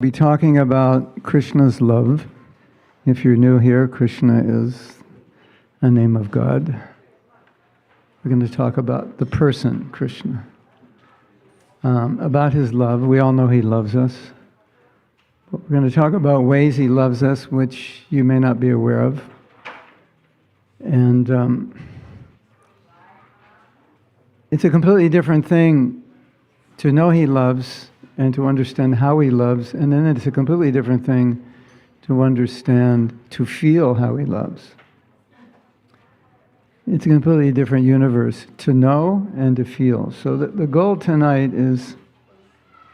Be talking about Krishna's love. If you're new here, Krishna is a name of God. We're going to talk about the person, Krishna. About his love. We all know he loves us. But we're going to talk about ways he loves us, which you may not be aware of. And it's a completely different thing to know he loves and to understand how he loves, and then it's a completely different thing to understand, to feel how he loves. It's a completely different universe, to know and to feel. So the goal tonight is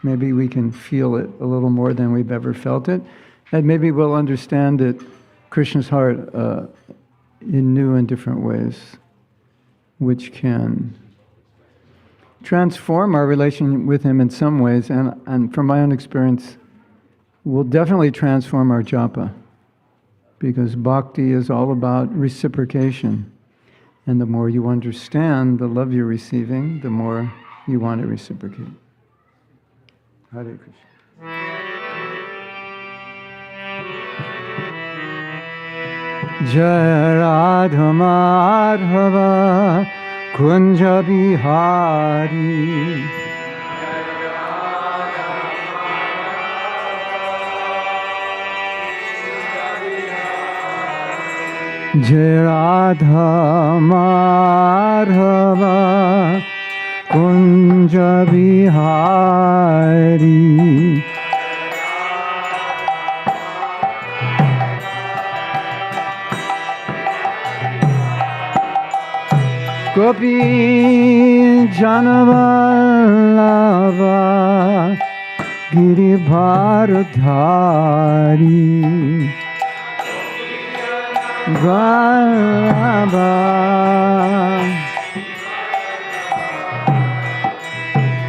maybe we can feel it a little more than we've ever felt it, and maybe we'll understand it, Krishna's heart, in new and different ways, which can transform our relation with him in some ways, and from my own experience, will definitely transform our japa, because bhakti is all about reciprocation. And the more you understand the love you're receiving, the more you want to reciprocate. Hare Krishna. Jai Radha Madhava Kunja Bihari Jai Radha Madhava Kunja Bihari Gopi Janavallabha Giribharadhari Vallabha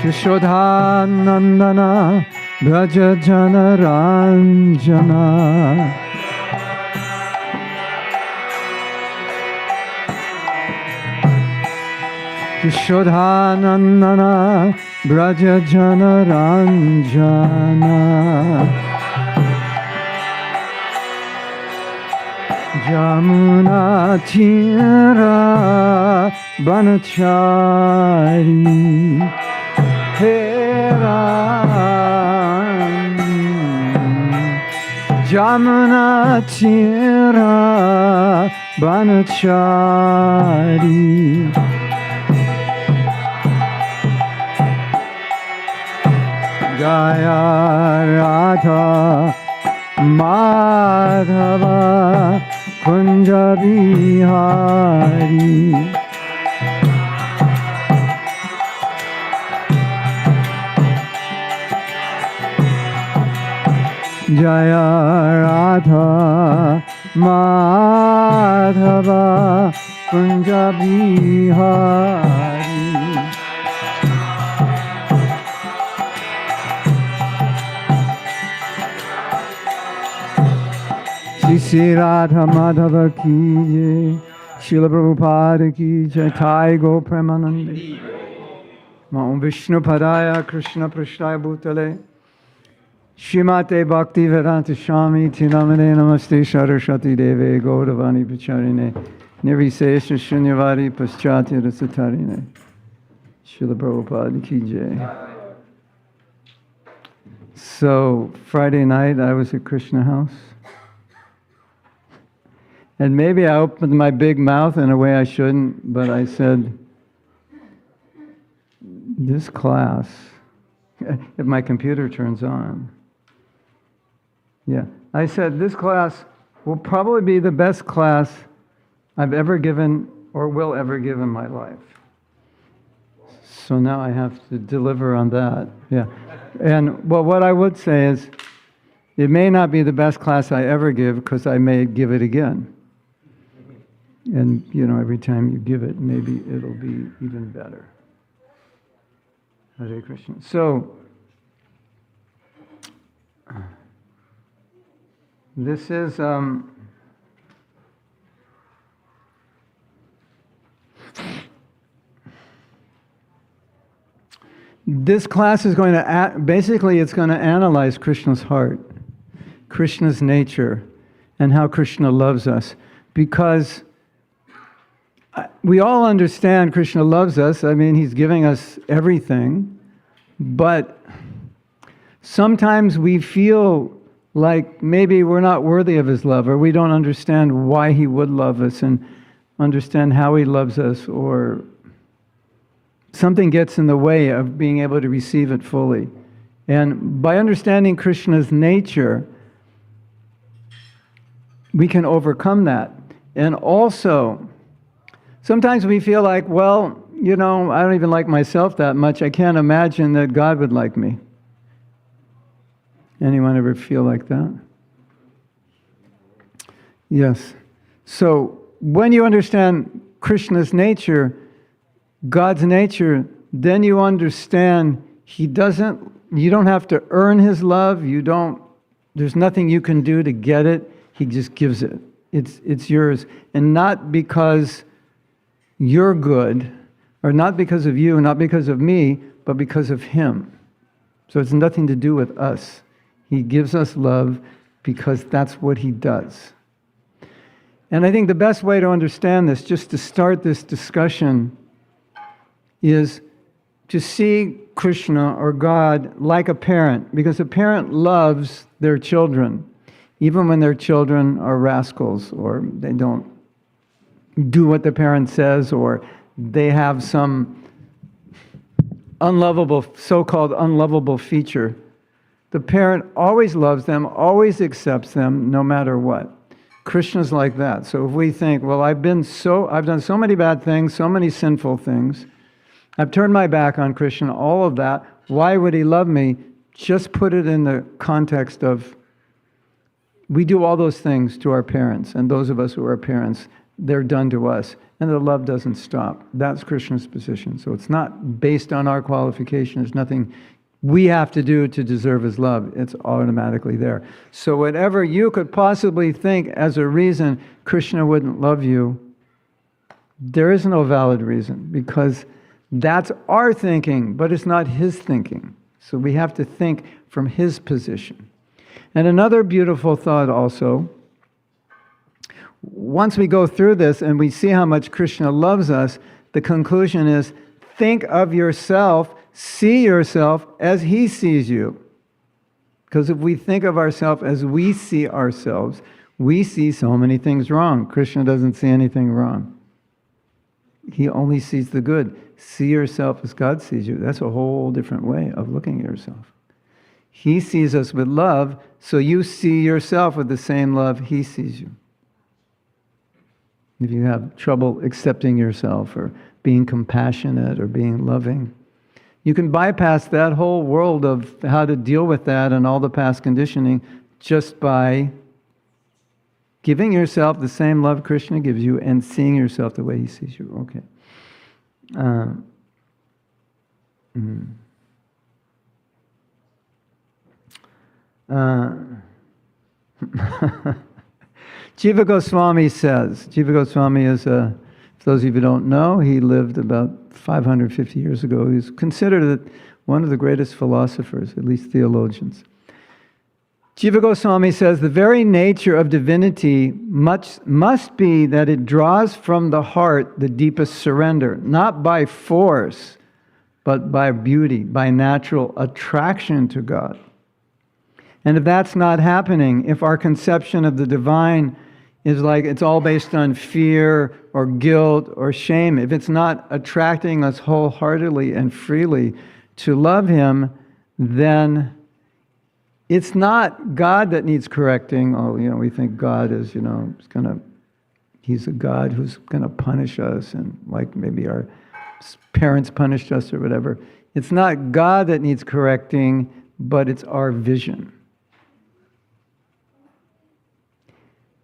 Yashodhanandana Braja Janaranjana Yashodhanandana Braja Janaranjana Jamuna Tira Banachari Hera Jamuna Tira Banachari Jaya Radha Madhava Kunja Bihari Jaya Radha Madhava Kunja Bihari Shri Radha Madhava ki jai, Srila Prabhupada ki jai, Thai Go Premanande. Om Vishnu Padaya Krishna Prashtaya Bhutale, Shrimate Bhakti Vedanta Swami Tinamane Namaste Saraswati Deve Gauravani Pacharine, Nirvisesha Shunyavadi Paschatya Rasatarine. Srila Prabhupada ki jai. So, Friday night I was at Krishna House. And maybe I opened my big mouth in a way I shouldn't, but I said, this class, if my computer turns on, I said, this class will probably be the best class I've ever given or will ever give in my life. So now I have to deliver on that. And well, what I would say is, it may not be the best class I ever give, because I may give it again. And, every time you give it, maybe it'll be even better. Hare Krishna. So, this is this class is going to, basically it's going to analyze Krishna's heart, Krishna's nature, and how Krishna loves us. Because we all understand Krishna loves us. I mean, he's giving us everything. But sometimes we feel like maybe we're not worthy of his love, or we don't understand why he would love us and understand how he loves us, or something gets in the way of being able to receive it fully. And by understanding Krishna's nature, we can overcome that. And also, sometimes we feel like, well, I don't even like myself that much. I can't imagine that God would like me. Anyone ever feel like that? Yes. So when you understand Krishna's nature, God's nature, then you understand you don't have to earn his love. There's nothing you can do to get it. He just gives it. It's yours. And not because you're good, or not because of you, not because of me, but because of him. So it's nothing to do with us. He gives us love because that's what he does. And I think the best way to understand this, just to start this discussion, is to see Krishna or God like a parent, because a parent loves their children, even when their children are rascals, or they don't do what the parent says, or they have some so-called unlovable feature. The parent always loves them, always accepts them, no matter what. Krishna's like that. So if we think, well, I've done so many bad things, so many sinful things, I've turned my back on Krishna, all of that, why would he love me? Just put it in the context of, we do all those things to our parents, and those of us who are parents, they're done to us, and the love doesn't stop. That's Krishna's position. So it's not based on our qualification. There's nothing we have to do to deserve his love. It's automatically there. So whatever you could possibly think as a reason Krishna wouldn't love you, there is no valid reason, because that's our thinking, but it's not his thinking. So we have to think from his position. And another beautiful thought also, once we go through this and we see how much Krishna loves us, the conclusion is, think of yourself, see yourself as he sees you. Because if we think of ourselves as we see ourselves, we see so many things wrong. Krishna doesn't see anything wrong. He only sees the good. See yourself as God sees you. That's a whole different way of looking at yourself. He sees us with love, so you see yourself with the same love he sees you. If you have trouble accepting yourself or being compassionate or being loving, you can bypass that whole world of how to deal with that and all the past conditioning just by giving yourself the same love Krishna gives you and seeing yourself the way he sees you. Okay. Jiva Goswami says, Jiva Goswami is, for those of you who don't know, he lived about 550 years ago. He's considered one of the greatest philosophers, at least theologians. Jiva Goswami says, the very nature of divinity must be that it draws from the heart the deepest surrender, not by force, but by beauty, by natural attraction to God. And if that's not happening, if our conception of the divine is like it's all based on fear or guilt or shame, if it's not attracting us wholeheartedly and freely to love him, then it's not God that needs correcting. Oh, we think God is, he's a God who's going to punish us, and like maybe our parents punished us or whatever. It's not God that needs correcting, but it's our vision.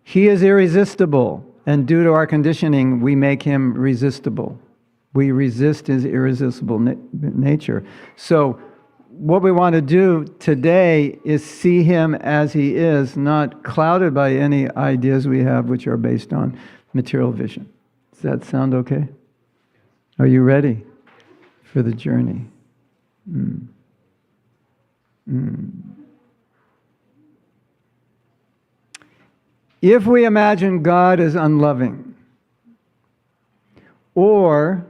He is irresistible, and due to our conditioning, we make him resistible. We resist his irresistible nature. So what we want to do today is see him as he is, not clouded by any ideas we have which are based on material vision. Does that sound okay? Are you ready for the journey? Mm. Mm. If we imagine God as unloving, or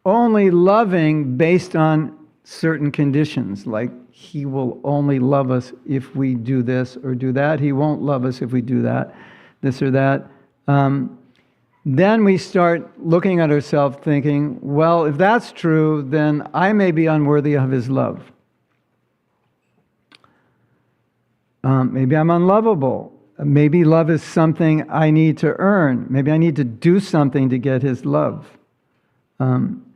only loving based on certain conditions, like He will only love us if we do this or do that, He won't love us if we do that, this or that, then we start looking at ourselves thinking, well, if that's true, then I may be unworthy of His love. Maybe I'm unlovable. Maybe love is something I need to earn. Maybe I need to do something to get His love.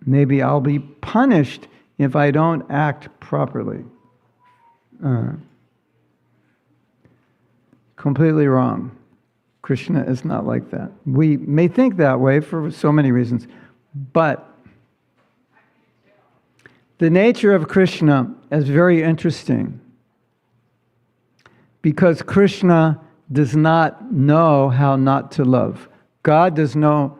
Maybe I'll be punished if I don't act properly. Completely wrong. Krishna is not like that. We may think that way for so many reasons, but the nature of Krishna is very interesting because Krishna does not know how not to love. God does not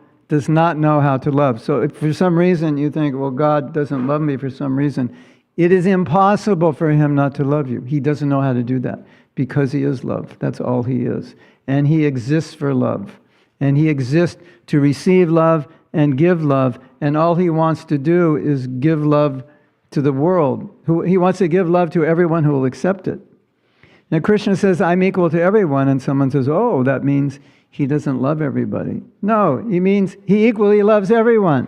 know how to love. So if for some reason you think, well, God doesn't love me for some reason, it is impossible for Him not to love you. He doesn't know how to do that because He is love. That's all He is. And He exists for love. And He exists to receive love and give love. And all He wants to do is give love to the world. He wants to give love to everyone who will accept it. Now Krishna says, I'm equal to everyone. And someone says, oh, that means He doesn't love everybody. No, He means He equally loves everyone.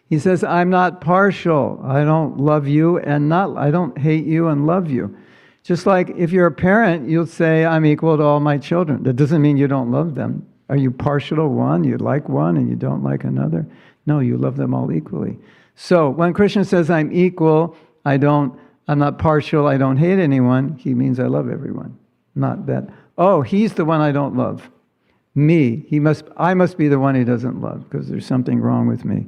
He says, I'm not partial. I don't love you and I don't hate you and love you. Just like if you're a parent, you'll say, I'm equal to all my children. That doesn't mean you don't love them. Are you partial to one? You like one and you don't like another? No, you love them all equally. So when Krishna says, I'm equal, I'm not partial, I don't hate anyone, He means I love everyone. Not that, oh, He's the one I don't love. Me. I must be the one He doesn't love because there's something wrong with me.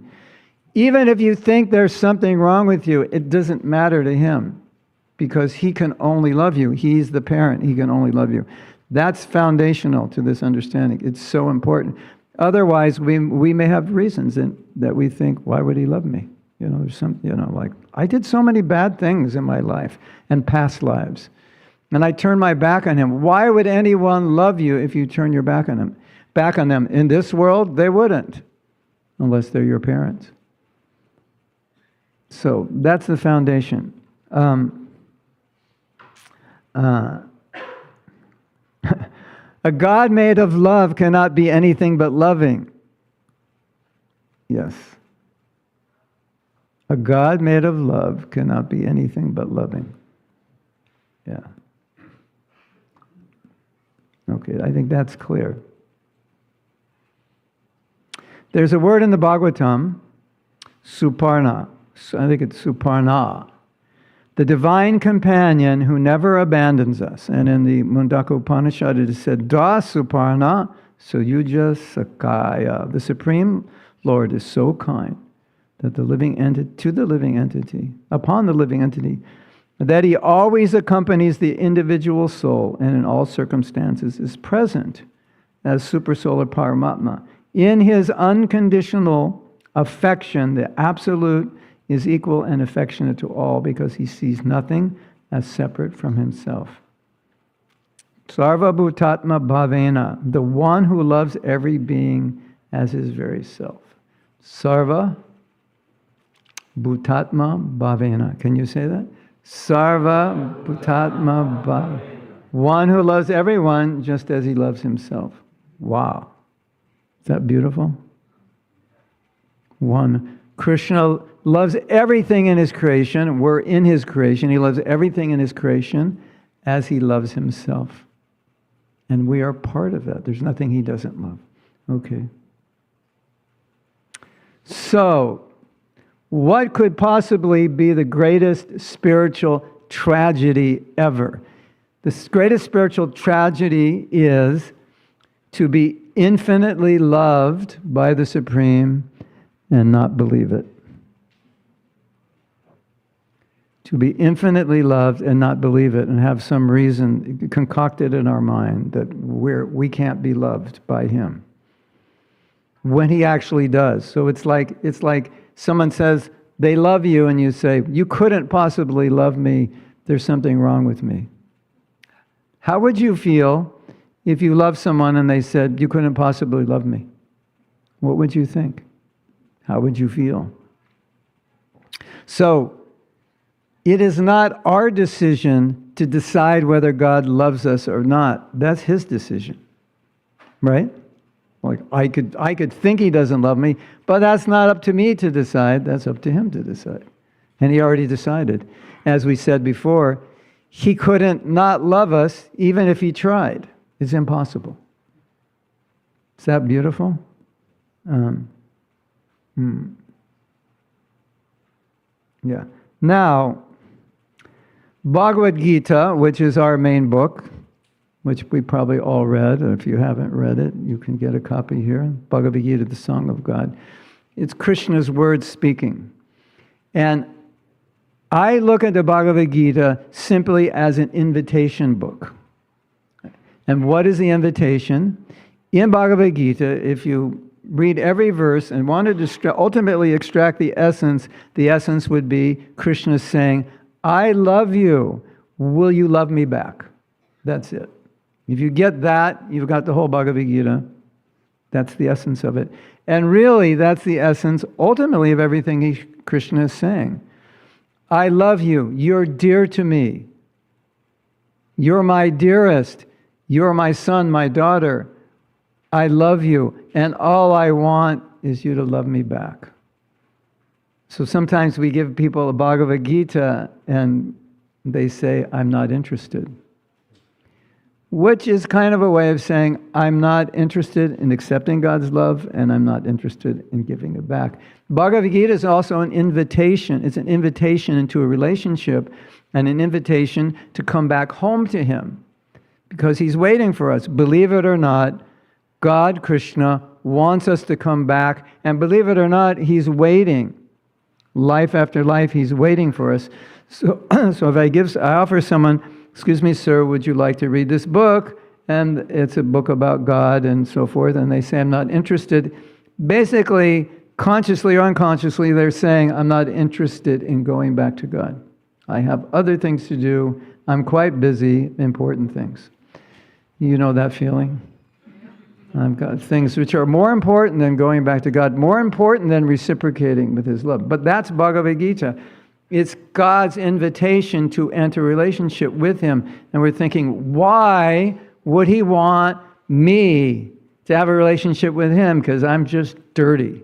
Even if you think there's something wrong with you, it doesn't matter to Him because He can only love you. He's the parent. He can only love you. That's foundational to this understanding. It's so important. Otherwise, we may have reasons that we think, why would He love me? There's some, like, I did so many bad things in my life and past lives. And I turned my back on Him. Why would anyone love you if you turn your back on them? Back on them. In this world, they wouldn't, unless they're your parents. So that's the foundation. A God made of love cannot be anything but loving. Yes. A God made of love cannot be anything but loving. Yeah. Okay, I think that's clear. There's a word in the Bhagavatam, Suparna. I think it's Suparna. The divine companion who never abandons us. And in the Mundaka Upanishad it is said, Da Suparna Suyuja Sakaya. The Supreme Lord is so kind that upon the living entity, that He always accompanies the individual soul and in all circumstances is present as Supersolar Paramatma. In His unconditional affection, the Absolute is equal and affectionate to all because He sees nothing as separate from Himself. Sarva Bhutatma Bhavena, the one who loves every being as his very self. Sarva Bhutatma Bhavena. Can you say that? Sarva Bhutatma Bhavena. One who loves everyone just as he loves himself. Wow. Is that beautiful? One. Krishna loves everything in His creation. We're in His creation. He loves everything in His creation as He loves Himself. And we are part of that. There's nothing He doesn't love. Okay. So, what could possibly be the greatest spiritual tragedy ever? The greatest spiritual tragedy is to be infinitely loved by the Supreme and not believe it. To be infinitely loved and not believe it and have some reason concocted in our mind that we can't be loved by Him when He actually does. So it's like someone says, they love you and you say, you couldn't possibly love me, there's something wrong with me. How would you feel if you loved someone and they said, you couldn't possibly love me? What would you think? How would you feel? So, it is not our decision to decide whether God loves us or not. That's His decision, right? Like, I could think He doesn't love me, but that's not up to me to decide. That's up to Him to decide. And He already decided. As we said before, He couldn't not love us even if He tried. It's impossible. Is that beautiful? Yeah. Now, Bhagavad Gita, which is our main book, which we probably all read, or if you haven't read it, you can get a copy here. Bhagavad Gita, the Song of God. It's Krishna's words speaking. And I look at the Bhagavad Gita simply as an invitation book. And what is the invitation? In Bhagavad Gita, if you read every verse and wanted to ultimately extract the essence would be Krishna saying, I love you. Will you love me back? That's it. If you get that, you've got the whole Bhagavad Gita. That's the essence of it. And really, that's the essence, ultimately, of everything Krishna is saying. I love you. You're dear to me. You're my dearest. You're my son, my daughter. I love you. And all I want is you to love me back. So sometimes we give people a Bhagavad Gita and they say, I'm not interested. Which is kind of a way of saying, I'm not interested in accepting God's love and I'm not interested in giving it back. Bhagavad Gita is also an invitation. It's an invitation into a relationship and an invitation to come back home to Him. Because He's waiting for us. Believe it or not, God, Krishna, wants us to come back. And believe it or not, He's waiting. Life after life, He's waiting for us. So if I offer someone, excuse me, sir, would you like to read this book? And it's a book about God and so forth. And they say, I'm not interested. Basically, consciously or unconsciously, they're saying, I'm not interested in going back to God. I have other things to do. I'm quite busy, important things. You know that feeling? I've got things which are more important than going back to God, more important than reciprocating with His love. But that's Bhagavad Gita. It's God's invitation to enter a relationship with Him. And we're thinking, why would He want me to have a relationship with Him? Because I'm just dirty.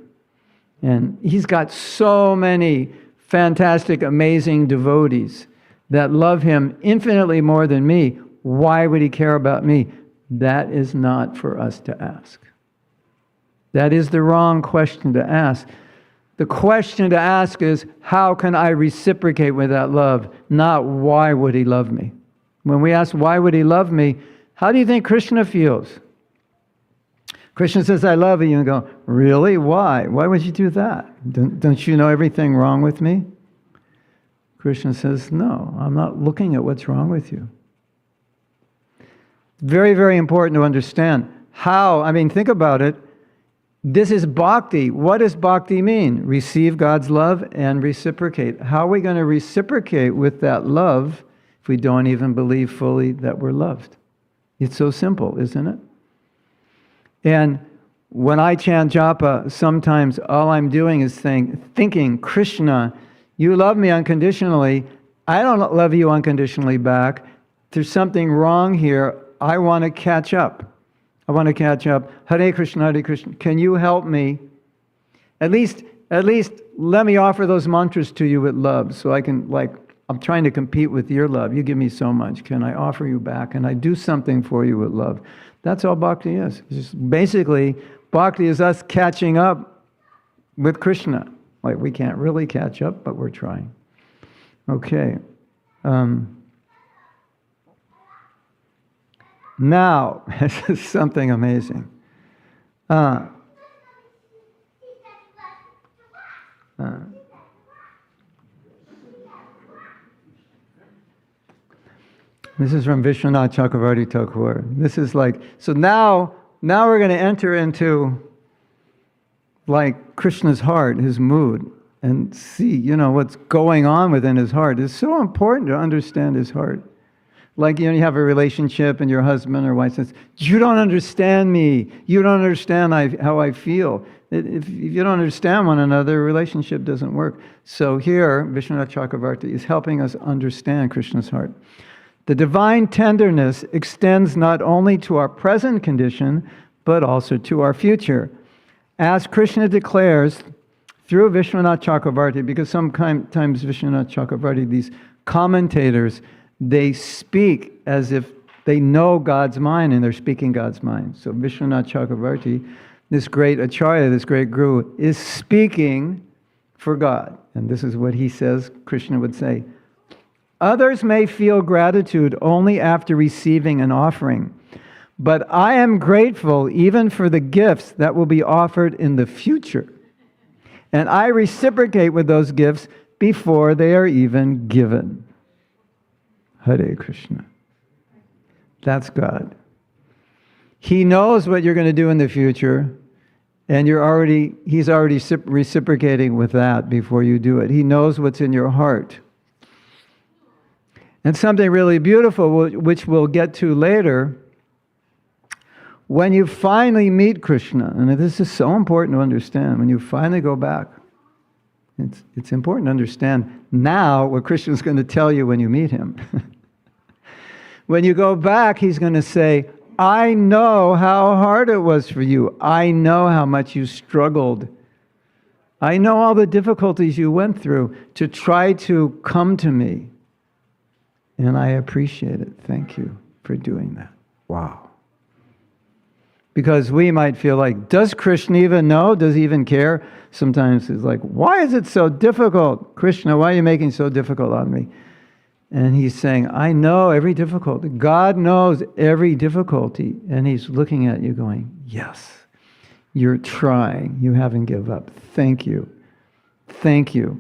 And He's got so many fantastic, amazing devotees that love Him infinitely more than me. Why would He care about me? That is not for us to ask. That is the wrong question to ask. The question to ask is, how can I reciprocate with that love? Not, why would He love me? When we ask, why would He love me? How do you think Krishna feels? Krishna says, I love you. And you go, really? Why? Why would you do that? Don't you know everything wrong with me? Krishna says, no, I'm not looking at what's wrong with you. Very, very important to understand how, think about it. This is bhakti. What does bhakti mean? Receive God's love and reciprocate. How are we going to reciprocate with that love if we don't even believe fully that we're loved? It's so simple, isn't it? And when I chant Japa, sometimes all I'm doing is thinking, Krishna, you love me unconditionally. I don't love you unconditionally back. There's something wrong here. I want to catch up. Hare Krishna, Hare Krishna. Can you help me? At least let me offer those mantras to you with love so I can, I'm trying to compete with your love. You give me so much. Can I offer you back? Can I do something for you with love? That's all bhakti is. It's just basically, bhakti is us catching up with Krishna. We can't really catch up, but we're trying. Okay. Now, this is something amazing. This is from Vishwanath Chakravarti Thakur. This is so now we're going to enter into Krishna's heart, His mood. and see, what's going on within his heart. It's so important to understand his heart. Like, you have a relationship and your husband or wife says, you don't understand me. You don't understand how I feel. If you don't understand one another, a relationship doesn't work. So here, Vishwanath Chakravarti is helping us understand Krishna's heart. The divine tenderness extends not only to our present condition, but also to our future. As Krishna declares through Vishwanath Chakravarti, because sometimes Vishwanath Chakravarti, these commentators, they speak as if they know God's mind and they're speaking God's mind. So Vishwanath Chakravarti, this great acharya, this great guru, is speaking for God. And this is what he says, Krishna would say, others may feel gratitude only after receiving an offering, but I am grateful even for the gifts that will be offered in the future. And I reciprocate with those gifts before they are even given. Hare Krishna. That's God. He knows what you're going to do in the future, and He's already reciprocating with that before you do it. He knows what's in your heart. And something really beautiful, which we'll get to later, when you finally meet Krishna, and this is so important to understand, when you finally go back, it's important to understand now what Krishna's going to tell you when you meet him. When you go back, he's going to say, I know how hard it was for you. I know how much you struggled. I know all the difficulties you went through to try to come to me. And I appreciate it. Thank you for doing that. Wow. Because we might feel like, does Krishna even know? Does he even care? Sometimes it's like, why is it so difficult? Krishna, why are you making it so difficult on me? And he's saying, I know every difficulty. God knows every difficulty. And he's looking at you going, yes, you're trying. You haven't given up. Thank you. Thank you.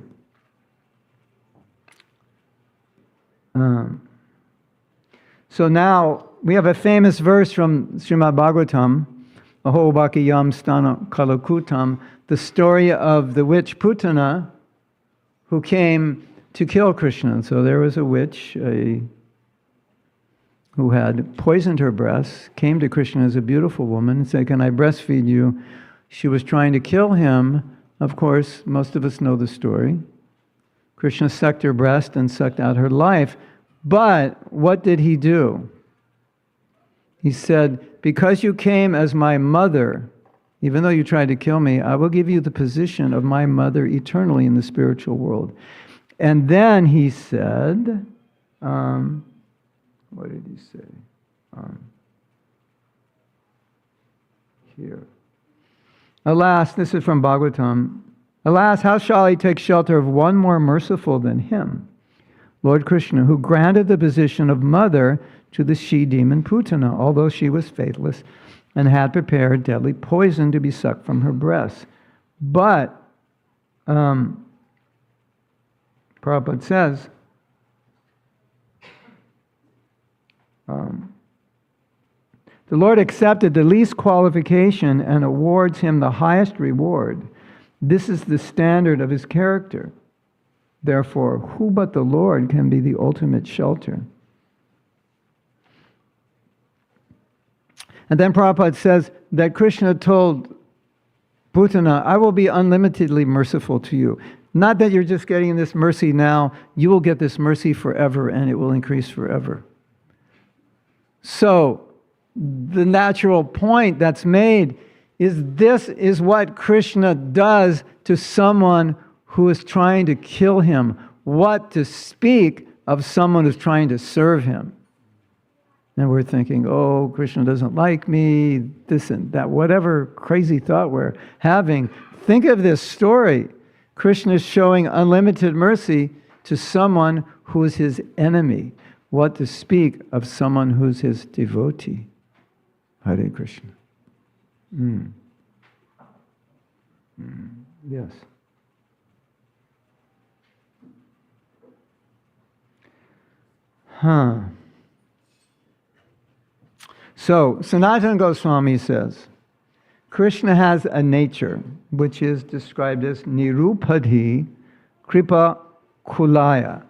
So now we have a famous verse from Srimad Bhagavatam, Aho Bhakiyam Stana Kalakutam, the story of the witch Putana who came to kill Krishna. So there was a witch who had poisoned her breasts, came to Krishna as a beautiful woman and said, can I breastfeed you? She was trying to kill him. Of course, most of us know the story. Krishna sucked her breast and sucked out her life. But what did he do? He said, because you came as my mother, even though you tried to kill me, I will give you the position of my mother eternally in the spiritual world. And then he said, what did he say? Here. Alas, this is from Bhagavatam. Alas, how shall I take shelter of one more merciful than him? Lord Krishna, who granted the position of mother to the she-demon Putana, although she was faithless and had prepared deadly poison to be sucked from her breast. But, Prabhupada says, the Lord accepted the least qualification and awards him the highest reward. This is the standard of his character. Therefore, who but the Lord can be the ultimate shelter? And then Prabhupada says that Krishna told Putana, I will be unlimitedly merciful to you. Not that you're just getting this mercy now, you will get this mercy forever and it will increase forever. So, the natural point that's made is this is what Krishna does to someone who is trying to kill him. What to speak of someone who's trying to serve him. And we're thinking, oh, Krishna doesn't like me, this and that, whatever crazy thought we're having. Think of this story. Krishna is showing unlimited mercy to someone who is his enemy. What to speak of someone who's his devotee. Hare Krishna. Yes. So, Sanatana Goswami says, Krishna has a nature which is described as nirupadhi kripa kulaya.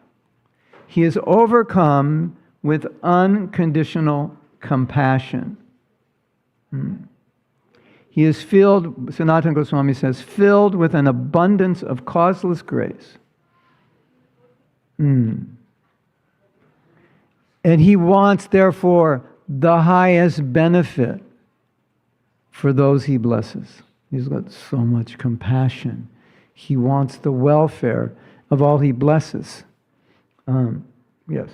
He is overcome with unconditional compassion. He is filled, Sanatana Goswami says, filled with an abundance of causeless grace. And he wants, therefore, the highest benefit for those he blesses. He's got so much compassion. He wants the welfare of all he blesses. Yes.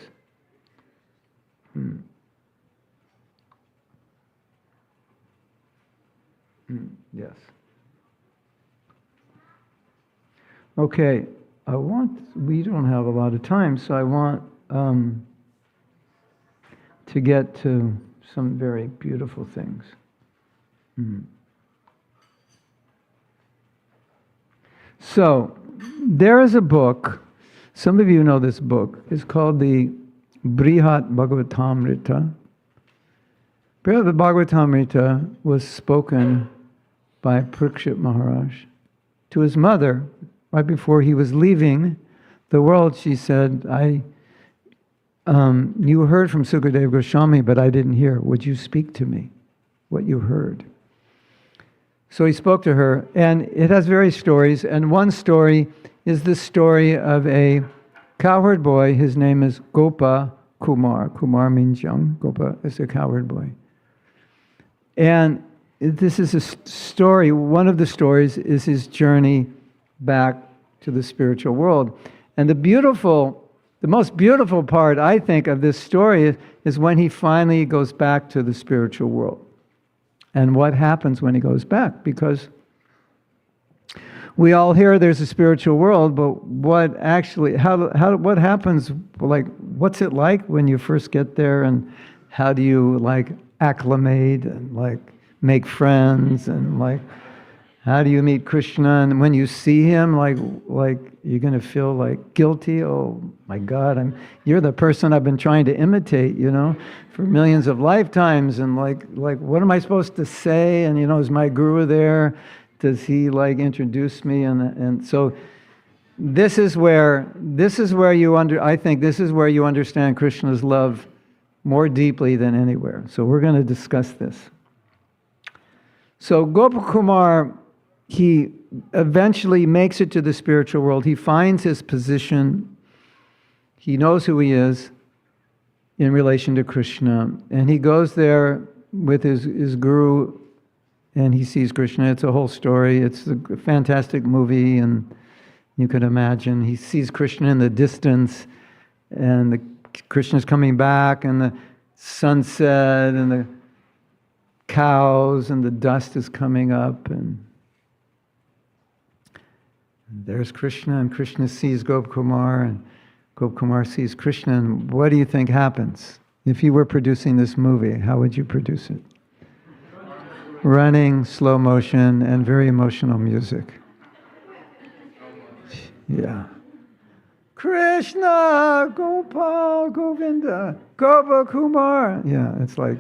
Yes. Okay, we don't have a lot of time, so I want to get to some very beautiful things. So, there is a book, some of you know this book, it's called the Brihat Bhagavatamrita. Brihat Bhagavatamrita was spoken by Parikshit Maharaj to his mother right before he was leaving the world. She said, you heard from Sukadeva Goswami, but I didn't hear. Would you speak to me what you heard? So he spoke to her, and it has various stories, and one story is the story of a cowherd boy. His name is Gopa Kumar. Kumar means young. Gopa is a cowherd boy. And this is a story, one of the stories is his journey back to the spiritual world. And the most beautiful part, I think, of this story is when he finally goes back to the spiritual world. And what happens when he goes back? Because we all hear there's a spiritual world, but what actually, what happens, like, what's it like when you first get there, and how do you, like, acclimate and, like, make friends, and, like, how do you meet Krishna? And when you see him, like you're going to feel like guilty. Oh my God, you're the person I've been trying to imitate, for millions of lifetimes. And like, what am I supposed to say? And, is my guru there? Does he, like, introduce me? And so this is where I think this is where you understand Krishna's love more deeply than anywhere. So we're going to discuss this. So Gopakumar, he eventually makes it to the spiritual world. He finds his position. He knows who he is in relation to Krishna. And he goes there with his guru, and he sees Krishna. It's a whole story. It's a fantastic movie, and you could imagine. He sees Krishna in the distance, and Krishna's coming back, and the sunset, and the cows, and the dust is coming up, and there's Krishna, and Krishna sees Gopakumar, and Gopakumar sees Krishna, and what do you think happens? If you were producing this movie, how would you produce it? Running, slow motion, and very emotional music. Yeah. Krishna, Gopal, Govinda, Gopakumar. Yeah, it's like.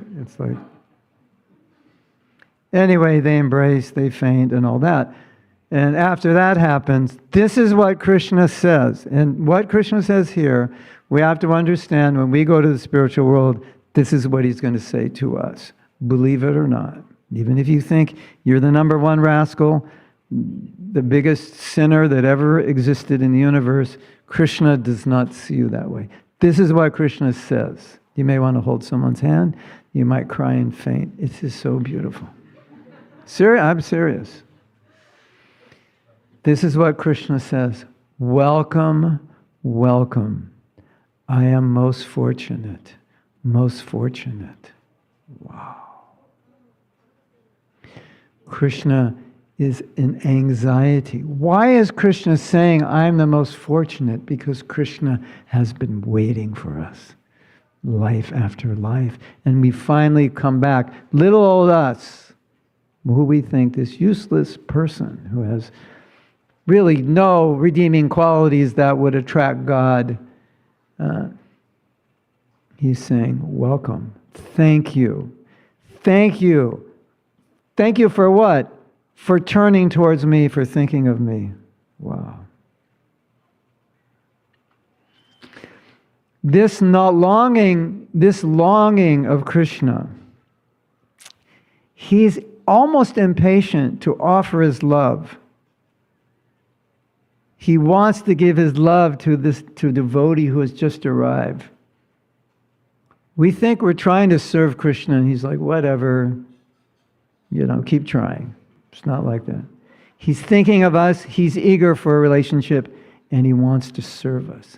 Anyway, they embrace, they faint, and all that. And after that happens, this is what Krishna says. And what Krishna says here, we have to understand when we go to the spiritual world, this is what he's going to say to us. Believe it or not. Even if you think you're the number one rascal, the biggest sinner that ever existed in the universe, Krishna does not see you that way. This is what Krishna says. You may want to hold someone's hand. You might cry and faint. It is so beautiful. I'm serious. This is what Krishna says. Welcome, welcome. I am most fortunate. Most fortunate. Wow. Krishna is in anxiety. Why is Krishna saying, I'm the most fortunate? Because Krishna has been waiting for us, life after life. And we finally come back. Little old us, who we think this useless person who has really no redeeming qualities that would attract God. He's saying, welcome. Thank you. Thank you Thank you for what? For turning towards me, for thinking of me. Wow. This longing of Krishna, he's almost impatient to offer his love. He wants to give his love to a devotee who has just arrived. We think we're trying to serve Krishna, and he's like, whatever, keep trying. It's not like that. He's thinking of us, he's eager for a relationship, and he wants to serve us.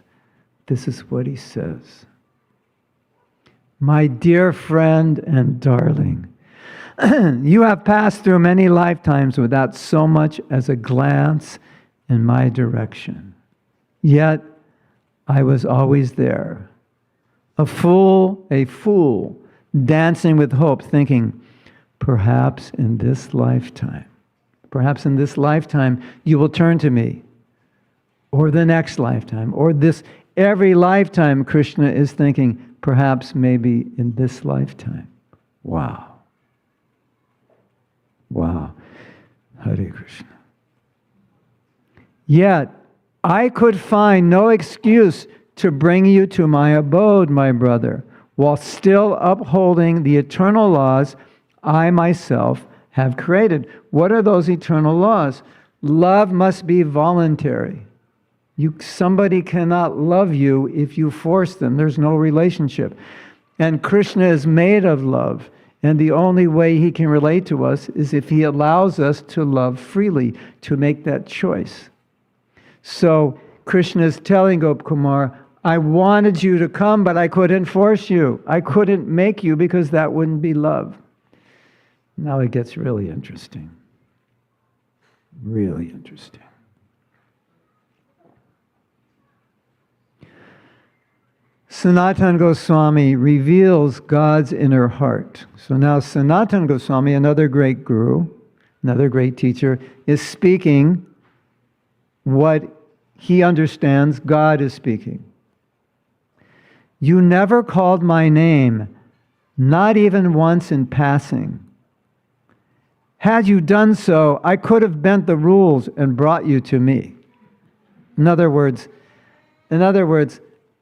This is what he says. My dear friend and darling, you have passed through many lifetimes without so much as a glance in my direction. Yet I was always there. A fool, dancing with hope, thinking, perhaps in this lifetime you will turn to me. Or the next lifetime, or this. Every lifetime, Krishna is thinking, perhaps maybe in this lifetime. Wow. Wow. Hare Krishna. Yet, I could find no excuse to bring you to my abode, my brother, while still upholding the eternal laws I myself have created. What are those eternal laws? Love must be voluntary. Somebody cannot love you if you force them. There's no relationship. And Krishna is made of love. And the only way he can relate to us is if he allows us to love freely, to make that choice. So Krishna is telling Gopkumar, I wanted you to come, but I couldn't force you. I couldn't make you because that wouldn't be love. Now it gets really interesting. Really interesting. Sanatana Goswami reveals God's inner heart. So now Sanatana Goswami, another great guru, another great teacher, is speaking what he understands God is speaking. You never called my name, not even once in passing. Had you done so, I could have bent the rules and brought you to me. In other words,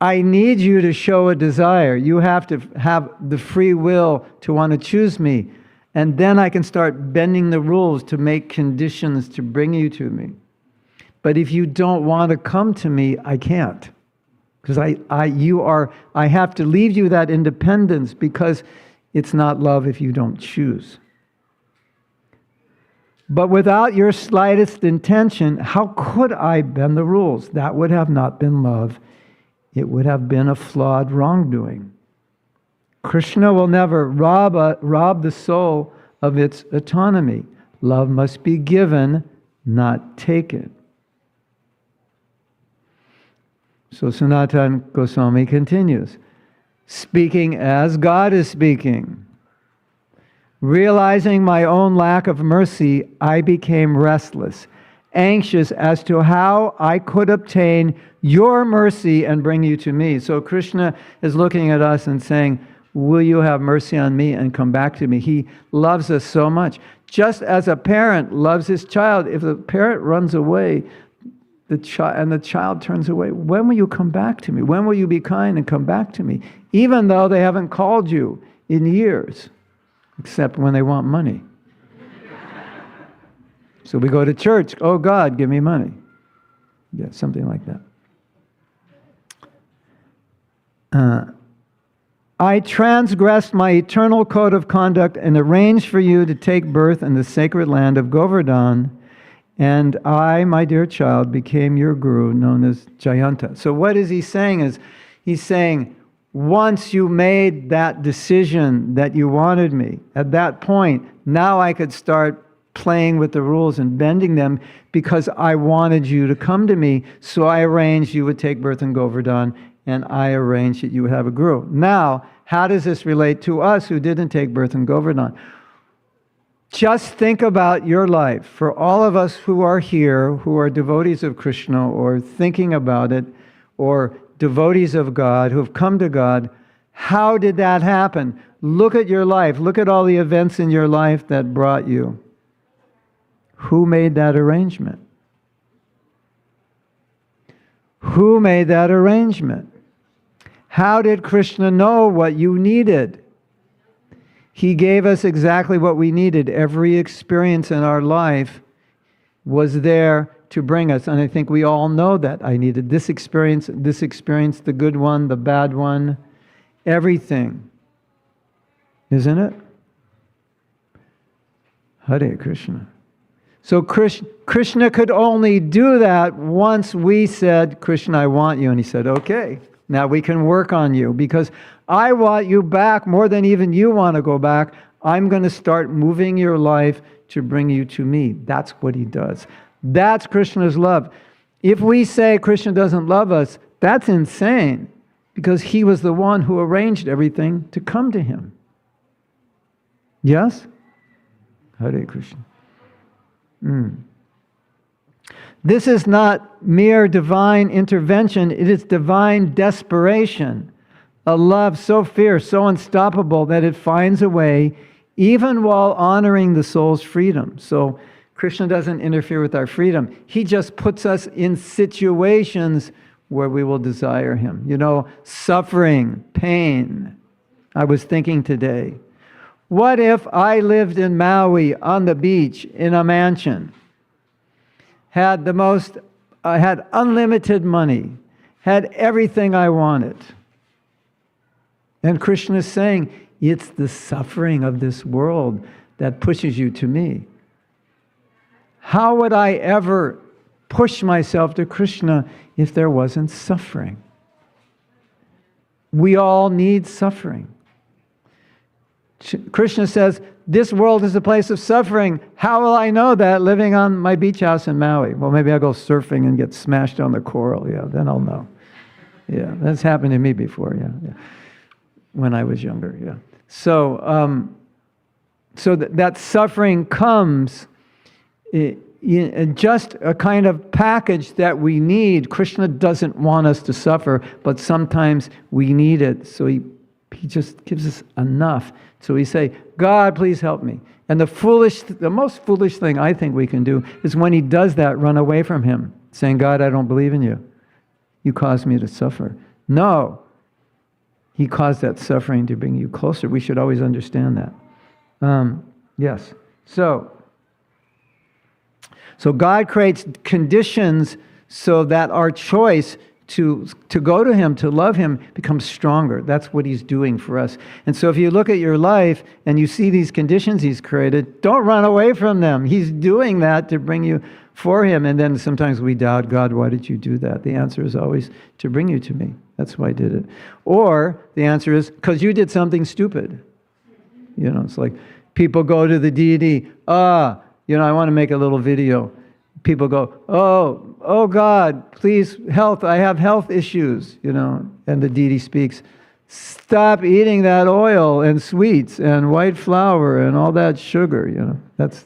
I need you to show a desire. You have to have the free will to want to choose me. And then I can start bending the rules to make conditions to bring you to me. But if you don't want to come to me, I can't. Because I have to leave you that independence, because it's not love if you don't choose. But without your slightest intention, how could I bend the rules? That would have not been love. It would have been a flawed wrongdoing. Krishna will never rob the soul of its autonomy. Love must be given, not taken. So Sanatana Goswami continues, speaking as God is speaking. Realizing my own lack of mercy, I became restless, anxious as to how I could obtain your mercy and bring you to me. So Krishna is looking at us and saying, will you have mercy on me and come back to me? He loves us so much. Just as a parent loves his child, if the parent runs away, the child turns away, when will you come back to me? When will you be kind and come back to me? Even though they haven't called you in years, except when they want money. So we go to church, oh God, give me money. Yeah, something like that. I transgressed my eternal code of conduct and arranged for you to take birth in the sacred land of Govardhan, and I, my dear child, became your guru, known as Jayanta. So what is he saying he's saying, once you made that decision that you wanted me, at that point, now I could start playing with the rules and bending them, because I wanted you to come to me, so I arranged you would take birth in Govardhan, and I arranged that you would have a guru. Now, how does this relate to us who didn't take birth in Govardhan? Just think about your life. For all of us who are here, who are devotees of Krishna, or thinking about it, or devotees of God, who have come to God, How did that happen? Look at your life. Look at all the events in your life that brought you. Who made that arrangement? Who made that arrangement? How did Krishna know what you needed? He gave us exactly what we needed. Every experience in our life was there to bring us. And I think we all know that. I needed this experience, the good one, the bad one, everything. Isn't it? Hare Krishna. So Krishna could only do that once we said, Krishna, I want you. And he said, okay, now we can work on you because I want you back more than even you want to go back. I'm going to start moving your life to bring you to me. That's what he does. That's Krishna's love. If we say Krishna doesn't love us, that's insane because he was the one who arranged everything to come to him. Yes? Hare Krishna. This is not mere divine intervention, it is divine desperation. A love so fierce, so unstoppable that it finds a way even while honoring the soul's freedom. So Krishna doesn't interfere with our freedom. He just puts us in situations where we will desire him. You know, suffering, pain. I was thinking today, what if I lived in Maui on the beach in a mansion, had unlimited money, had everything I wanted? And Krishna is saying, it's the suffering of this world that pushes you to me. How would I ever push myself to Krishna if there wasn't suffering? We all need suffering. Krishna says, this world is a place of suffering. How will I know that living on my beach house in Maui? Well, maybe I'll go surfing and get smashed on the coral. Yeah, then I'll know. Yeah, that's happened to me before. Yeah. When I was younger. Yeah. So, that suffering comes in just a kind of package that we need. Krishna doesn't want us to suffer, but sometimes we need it. So he just gives us enough. So we say, God, please help me. And the most foolish thing I think we can do is when he does that, run away from him, saying, God, I don't believe in you. You caused me to suffer. No. He caused that suffering to bring you closer. We should always understand that. Yes. So God creates conditions so that our choice to go to him, to love him, becomes stronger. That's what he's doing for us. And so if you look at your life and you see these conditions he's created, don't run away from them. He's doing that to bring you for him. And then sometimes we doubt, God, why did you do that? The answer is always to bring you to me. That's why I did it. Or the answer is because you did something stupid. You know, it's like people go to the deity, I want to make a little video. People go, oh God, please, health, I have health issues, and the deity speaks, stop eating that oil and sweets and white flour and all that sugar, that's,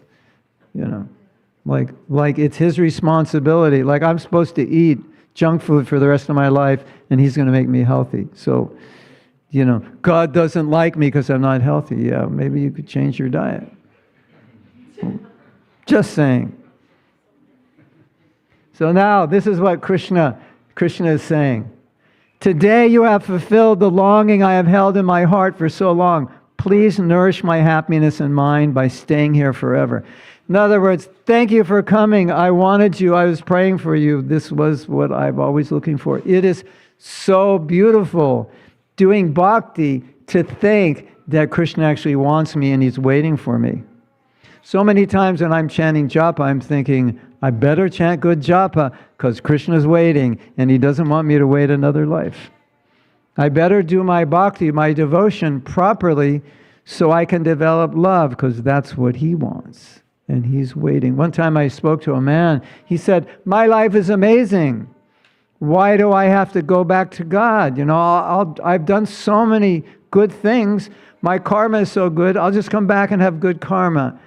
like it's his responsibility. Like I'm supposed to eat junk food for the rest of my life and he's going to make me healthy. So, God doesn't like me because I'm not healthy. Yeah, maybe you could change your diet. Just saying. So now, this is what Krishna is saying. Today you have fulfilled the longing I have held in my heart for so long. Please nourish my happiness and mind by staying here forever. In other words, thank you for coming. I wanted you. I was praying for you. This was what I'm always looking for. It is so beautiful doing bhakti to think that Krishna actually wants me and he's waiting for me. So many times when I'm chanting japa, I'm thinking, I better chant good japa because Krishna's waiting and he doesn't want me to wait another life. I better do my bhakti, my devotion properly so I can develop love because that's what he wants. And he's waiting. One time I spoke to a man. He said, my life is amazing. Why do I have to go back to God? I've done so many good things. My karma is so good. I'll just come back and have good karma.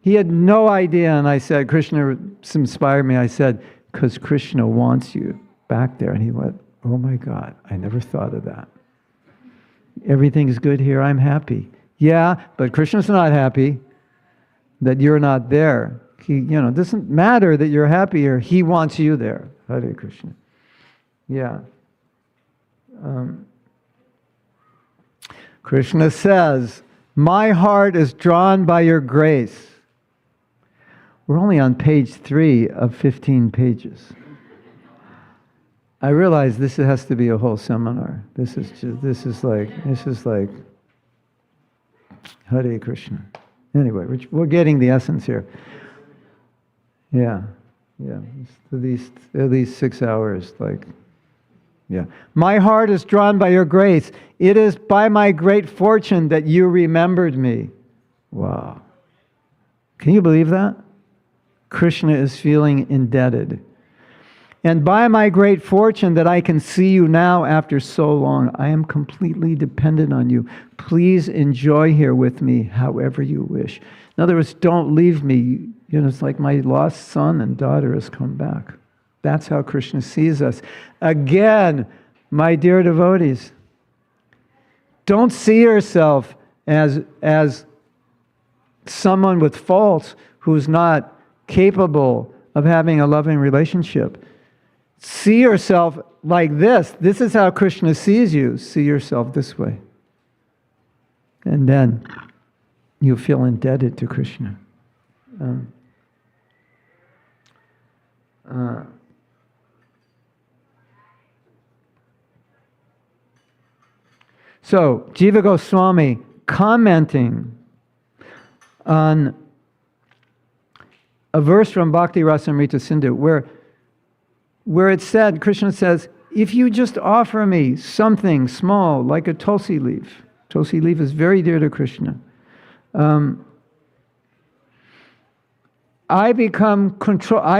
He had no idea, and I said, Krishna inspired me. I said, because Krishna wants you back there. And he went, oh my God, I never thought of that. Everything's good here. I'm happy. Yeah, but Krishna's not happy that you're not there. It doesn't matter that you're happy here. He wants you there. Hare Krishna. Yeah. Krishna says, my heart is drawn by your grace. We're only on page 3 of 15 pages. I realize this has to be a whole seminar. This is like Hare Krishna. Anyway, we're getting the essence here. Yeah. At least 6 hours, yeah. My heart is drawn by your grace. It is by my great fortune that you remembered me. Wow. Can you believe that? Krishna is feeling indebted. And by my great fortune that I can see you now after so long, I am completely dependent on you. Please enjoy here with me however you wish. In other words, don't leave me. It's like my lost son and daughter has come back. That's how Krishna sees us. Again, my dear devotees, don't see yourself as someone with faults who's not capable of having a loving relationship. See yourself like this. This is how Krishna sees you. See yourself this way. And then you feel indebted to Krishna. So, Jiva Goswami commenting on a verse from Bhakti Rasamrita Sindhu where it said, Krishna says, if you just offer me something small like a tulsi leaf is very dear to Krishna, I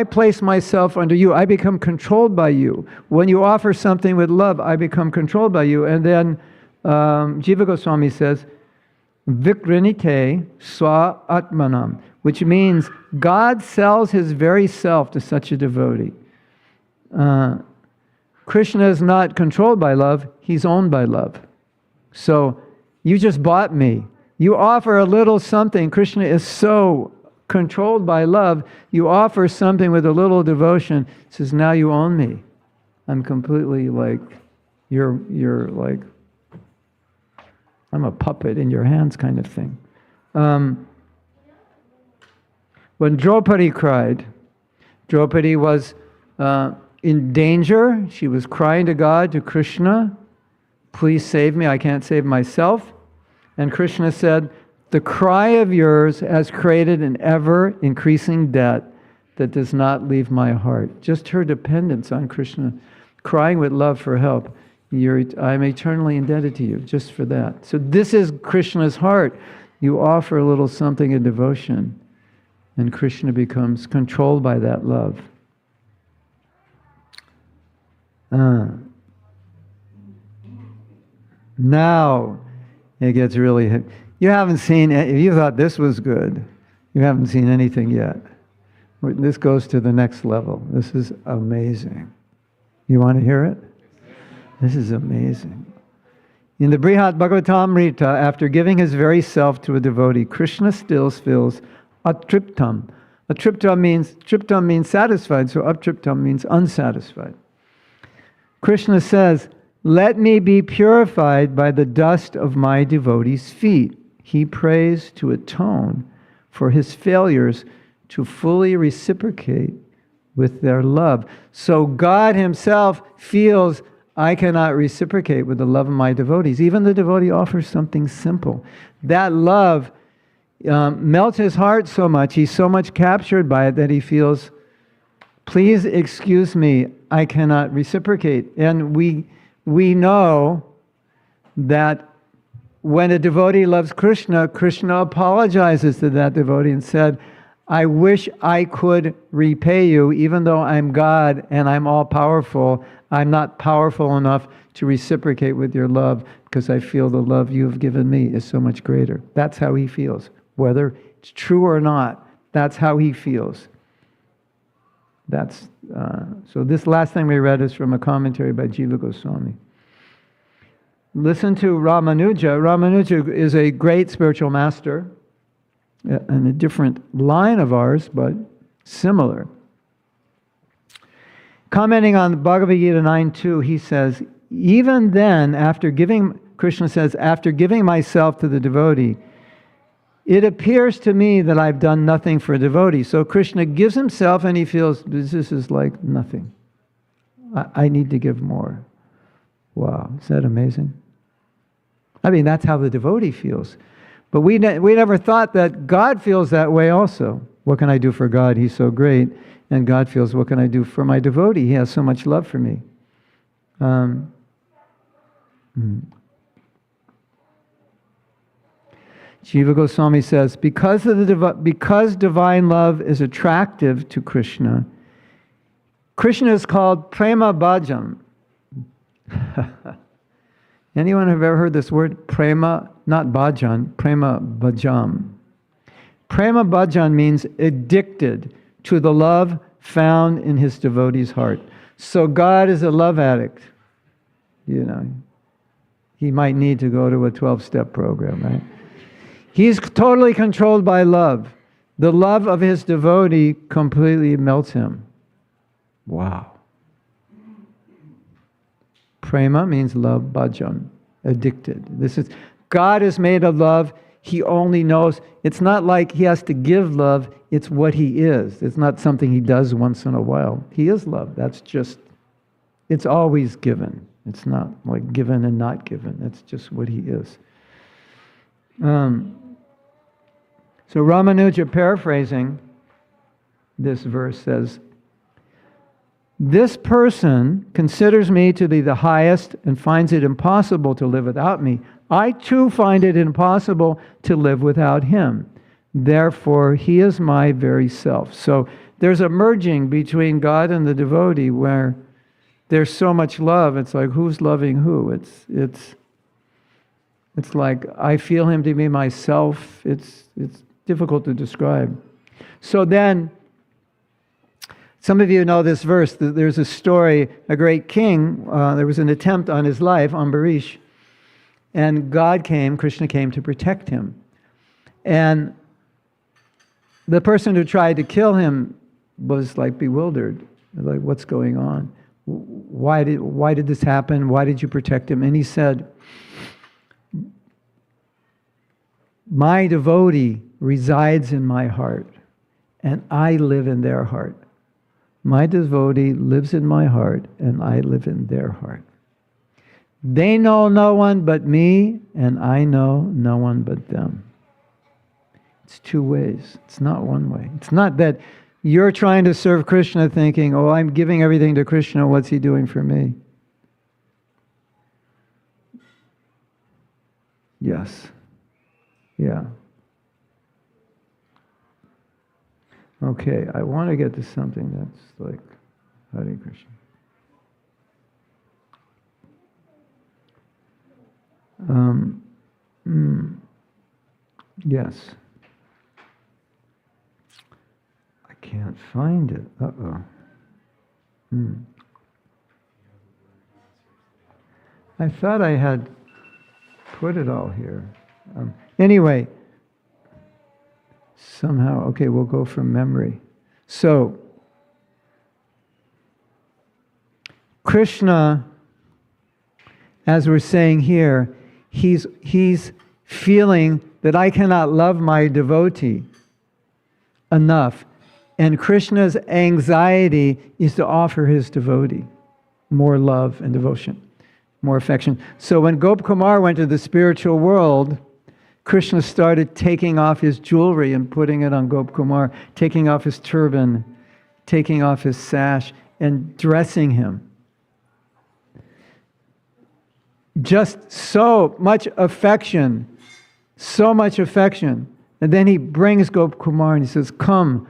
place myself under you. I become controlled by you. When you offer something with love, I become controlled by you. And then Jiva Goswami says, Vikrinite swa atmanam, which means God sells his very self to such a devotee. Krishna is not controlled by love, he's owned by love. So, you just bought me. You offer a little something. Krishna is so controlled by love. You offer something with a little devotion. He says, now you own me. I'm completely you're like, I'm a puppet in your hands kind of thing. When Draupadi cried, Draupadi was in danger. She was crying to God, to Krishna, please save me, I can't save myself. And Krishna said, the cry of yours has created an ever-increasing debt that does not leave my heart. Just her dependence on Krishna, crying with love for help. I'm eternally indebted to you just for that. So this is Krishna's heart. You offer a little something in devotion, and Krishna becomes controlled by that love. Now it gets really... You haven't seen... If you thought this was good, you haven't seen anything yet. This goes to the next level. This is amazing. You want to hear it? This is amazing. In the Brihat Bhagavatamrita, after giving his very self to a devotee, Krishna still feels atriptam. Triptam means satisfied, so atriptam means unsatisfied. Krishna says, let me be purified by the dust of my devotees' feet. He prays to atone for his failures to fully reciprocate with their love. So God himself feels, I cannot reciprocate with the love of my devotees. Even the devotee offers something simple. That love melts his heart so much, he's so much captured by it that he feels, please excuse me, I cannot reciprocate. And we know that when a devotee loves Krishna, Krishna apologizes to that devotee and said, I wish I could repay you, even though I'm God and I'm all-powerful. I'm not powerful enough to reciprocate with your love because I feel the love you have given me is so much greater. That's how he feels. Whether it's true or not, that's how he feels. So this last thing we read is from a commentary by Jiva Goswami. listen to Ramanuja. Ramanuja is a great spiritual master in a different line of ours, but similar. Commenting on Bhagavad Gita 9.2, he says, even then, Krishna says, after giving myself to the devotee, it appears to me that I've done nothing for a devotee. So Krishna gives himself and he feels, this is like nothing. I need to give more. Wow, is that amazing? I mean, that's how the devotee feels. But we never thought that God feels that way also. What can I do for God? He's so great. And God feels, what can I do for my devotee? He has so much love for me. Jiva Goswami says, because divine love is attractive to Krishna, Krishna is called Prema Bhajam. Anyone have ever heard this word? Prema, not Bhajan, Prema Bhajam. Prema Bhajan means addicted to the love found in his devotee's heart. So God is a love addict. You know, he might need to go to a 12-step program, right? He's totally controlled by love. The love of his devotee completely melts him. Wow. Prema means love, bhajan, addicted. God is made of love. He only knows. It's not like he has to give love. It's what he is. It's not something he does once in a while. He is love. It's always given. It's not like given and not given. That's just what he is. So Ramanuja, paraphrasing this verse, says, this person considers me to be the highest and finds it impossible to live without me. I too find it impossible to live without him. Therefore, he is my very self. So there's a merging between God and the devotee where there's so much love. It's like, who's loving who? It's like, I feel him to be myself. It's difficult to describe. So then, some of you know this verse. There's a story, a great king, there was an attempt on his life, Ambarish, and Krishna came to protect him. And the person who tried to kill him was like bewildered, like, what's going on? Why did this happen? Why did you protect him? And he said, my devotee resides in my heart, and I live in their heart. My devotee lives in my heart, and I live in their heart. They know no one but me, and I know no one but them. It's two ways. It's not one way. It's not that you're trying to serve Krishna thinking, oh, I'm giving everything to Krishna, what's he doing for me? Yes. Yeah. Okay, I want to get to something that's like Hare Krishna. Yes. I can't find it. Uh-oh. I thought I had put it all here. Anyway, somehow, okay, we'll go from memory. So, Krishna, as we're saying here, he's feeling that I cannot love my devotee enough. And Krishna's anxiety is to offer his devotee more love and devotion, more affection. So when Gopkumar went to the spiritual world, Krishna started taking off his jewelry and putting it on Gopkumar, taking off his turban, taking off his sash, and dressing him. Just so much affection. And then he brings Gopkumar and he says, come,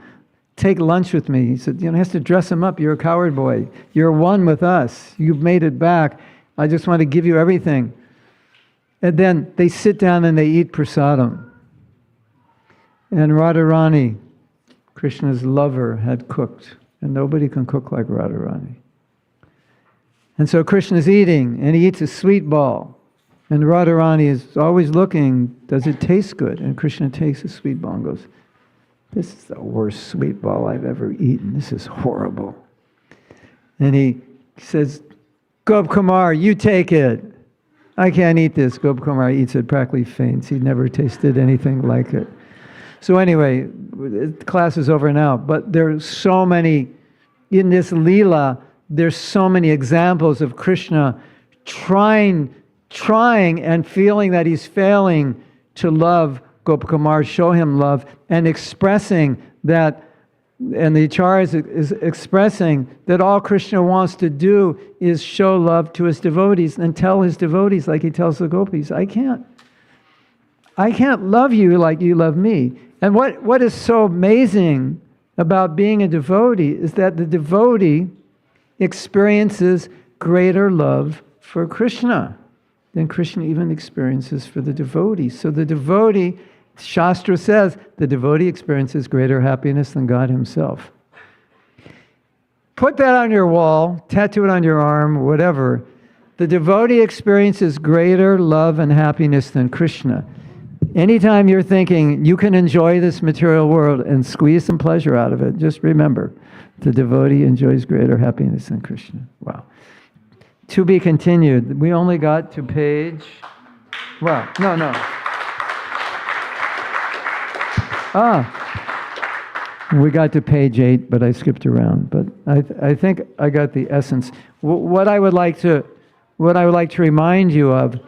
take lunch with me. He said, he has to dress him up. You're a coward boy. You're one with us. You've made it back. I just want to give you everything. And then they sit down and they eat prasadam. And Radharani, Krishna's lover, had cooked. And nobody can cook like Radharani. And so Krishna's eating, and he eats a sweet ball. And Radharani is always looking, does it taste good? And Krishna takes a sweet ball and goes, this is the worst sweet ball I've ever eaten. This is horrible. And he says, Gop Kumar, you take it. I can't eat this. Gop Kumar eats it, practically faints. He never tasted anything like it. So anyway, class is over now. But there's so many, in this Leela, there's so many examples of Krishna trying and feeling that he's failing to love Gopakumar, show him love, and expressing that, and the Acharya is expressing that all Krishna wants to do is show love to his devotees and tell his devotees, like he tells the gopis, I can't love you like you love me. And what is so amazing about being a devotee is that the devotee experiences greater love for Krishna than Krishna even experiences for the devotee. So the devotee, Shastra says, the devotee experiences greater happiness than God himself. Put that on your wall, tattoo it on your arm, whatever. The devotee experiences greater love and happiness than Krishna. Anytime you're thinking you can enjoy this material world and squeeze some pleasure out of it, just remember, the devotee enjoys greater happiness than Krishna. Wow. To be continued. We only got to page... Well, no. We got to page 8, but I skipped around. But I think I got the essence. What I would like to remind you of,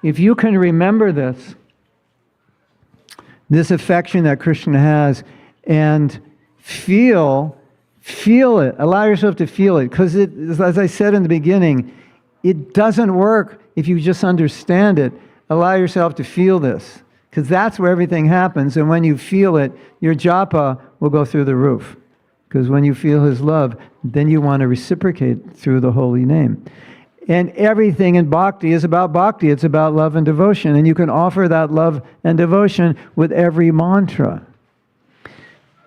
if you can remember this affection that Krishna has, and feel it, allow yourself to feel it, because as I said in the beginning, it doesn't work if you just understand it. Allow yourself to feel this, because that's where everything happens. And when you feel it, your japa will go through the roof. Because when you feel his love, then you want to reciprocate through the holy name. And everything in bhakti is about bhakti. It's about love and devotion. And you can offer that love and devotion with every mantra.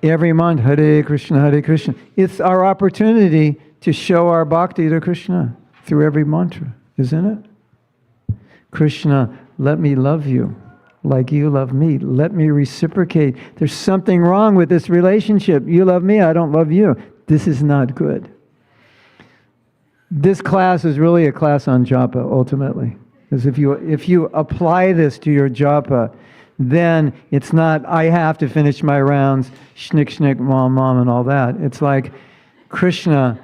Every mantra, Hare Krishna, Hare Krishna. It's our opportunity to show our bhakti to Krishna through every mantra, isn't it? Krishna, let me love you like you love me. Let me reciprocate. There's something wrong with this relationship. You love me, I don't love you. This is not good. This class is really a class on japa, ultimately. Because if you apply this to your japa, then it's not, I have to finish my rounds, shnick, shnick, mom, mom, and all that. It's like, Krishna,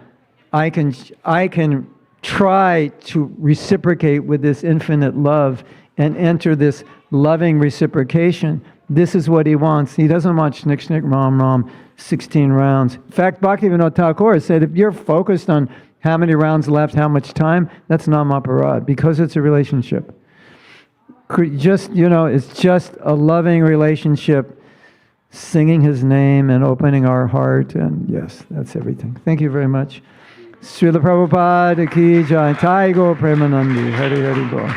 I can try to reciprocate with this infinite love and enter this loving reciprocation. This is what he wants. He doesn't want shnick, shnick, mom, mom, 16 rounds. In fact, Bhaktivinoda Thakur said, if you're focused on how many rounds left, how much time, that's namaparad, because it's a relationship. Just, it's just a loving relationship, singing his name and opening our heart, and yes, that's everything. Thank you very much. Srila Prabhupada ki jai, Thai Go Premanandi, Hari Hari Bo.